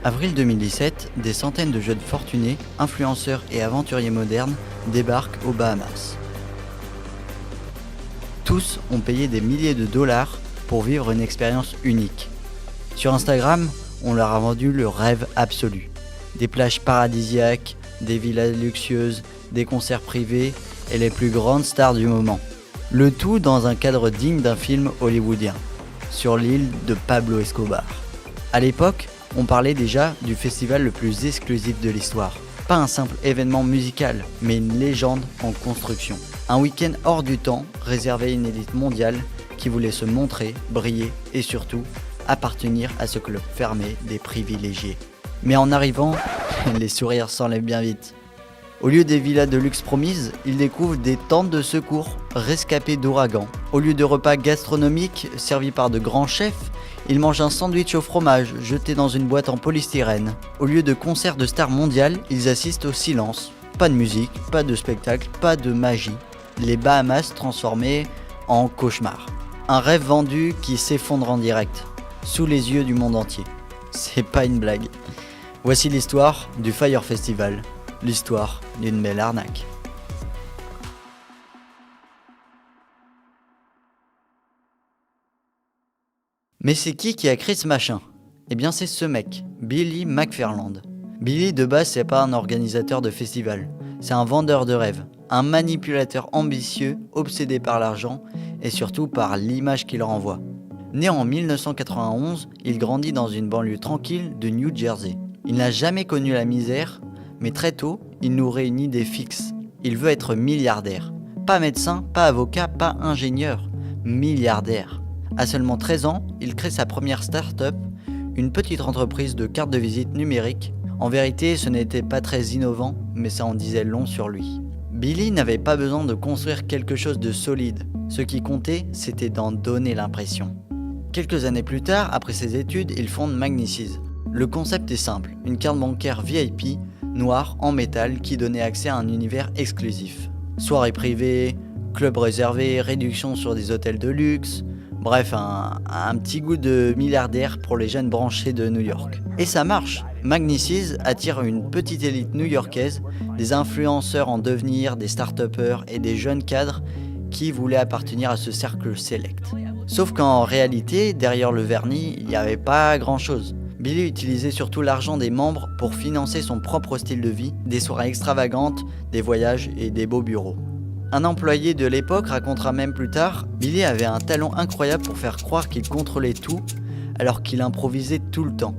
Avril 2017, des centaines de jeunes fortunés, influenceurs et aventuriers modernes débarquent aux Bahamas. Tous ont payé des milliers de dollars pour vivre une expérience unique. Sur Instagram, on leur a vendu le rêve absolu. Des plages paradisiaques, des villas luxueuses, des concerts privés et les plus grandes stars du moment. Le tout dans un cadre digne d'un film hollywoodien, sur l'île de Pablo Escobar. À l'époque, on parlait déjà du festival le plus exclusif de l'histoire. Pas un simple événement musical, mais une légende en construction. Un week-end hors du temps, réservé à une élite mondiale qui voulait se montrer, briller et surtout appartenir à ce club fermé des privilégiés. Mais en arrivant, les sourires s'enlèvent bien vite. Au lieu des villas de luxe promises, ils découvrent des tentes de secours rescapées d'ouragans. Au lieu de repas gastronomiques servis par de grands chefs, ils mangent un sandwich au fromage jeté dans une boîte en polystyrène. Au lieu de concerts de stars mondiales, ils assistent au silence. Pas de musique, pas de spectacle, pas de magie. Les Bahamas transformés en cauchemar. Un rêve vendu qui s'effondre en direct, sous les yeux du monde entier. C'est pas une blague. Voici l'histoire du Fyre Festival, l'histoire d'une belle arnaque. Mais c'est qui a créé ce machin ? Eh bien c'est ce mec, Billy McFarland. Billy de base c'est pas un organisateur de festival, c'est un vendeur de rêves, un manipulateur ambitieux, obsédé par l'argent et surtout par l'image qu'il renvoie. Né en 1991, il grandit dans une banlieue tranquille de New Jersey. Il n'a jamais connu la misère, mais très tôt, il nourrit une idée fixe. Il veut être milliardaire. Pas médecin, pas avocat, pas ingénieur, milliardaire. À seulement 13 ans, il crée sa première start-up, une petite entreprise de cartes de visite numériques. En vérité, ce n'était pas très innovant, mais ça en disait long sur lui. Billy n'avait pas besoin de construire quelque chose de solide. Ce qui comptait, c'était d'en donner l'impression. Quelques années plus tard, après ses études, il fonde Magnicis. Le concept est simple, une carte bancaire VIP, noire, en métal, qui donnait accès à un univers exclusif. Soirées privées, clubs réservés, réductions sur des hôtels de luxe, bref, un petit goût de milliardaire pour les jeunes branchés de New York. Et ça marche. Magnicis attire une petite élite new-yorkaise, des influenceurs en devenir, des start-upers et des jeunes cadres qui voulaient appartenir à ce cercle select. Sauf qu'en réalité, derrière le vernis, il n'y avait pas grand-chose. Billy utilisait surtout l'argent des membres pour financer son propre style de vie, des soirées extravagantes, des voyages et des beaux bureaux. Un employé de l'époque racontera même plus tard, Billy avait un talent incroyable pour faire croire qu'il contrôlait tout, alors qu'il improvisait tout le temps.